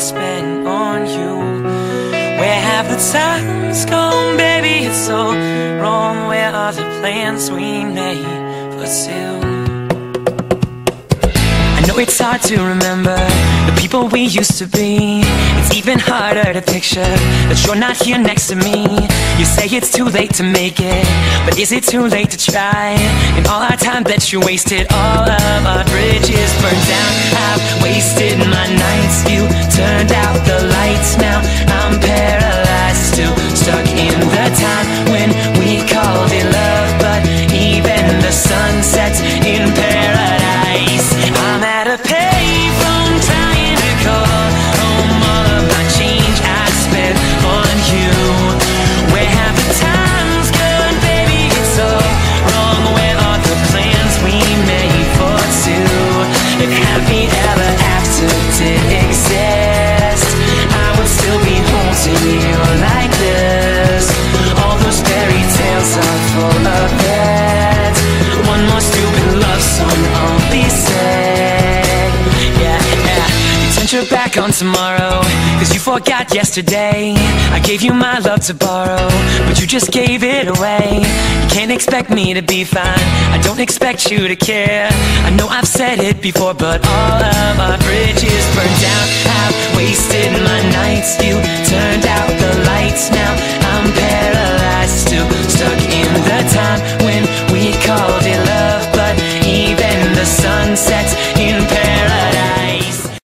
spent on you. Where have the times gone, baby? It's so wrong. Where are the plans we made for two? I know it's hard to remember the people we used to be. It's even harder to picture that you're not here next to me. You say it's too late to make it, but is it too late to try? And all our time that you wasted, all of our bridges burned down. I've wasted my nights, you turned out the lights. Now I'm paralyzed, still stuck in the time when we called it love. But even the sun sets in paradise. I'm at a payphone trying to call home all of my change I spent on you. Where have the times gone, baby? It's all wrong. Where are the plans we made for two? If happy ever after did exist, I would still be holding you like this. All those fairy tales are full of it. One more stupid love song I'll be said. Yeah, yeah. You turned your back on tomorrow, cause you forgot yesterday. I gave you my love to borrow, but you just gave it away. You can't expect me to be fine, I don't expect you to care. I know I've said it before, but all of our bridges burned down. I've wasted my nights, you turned out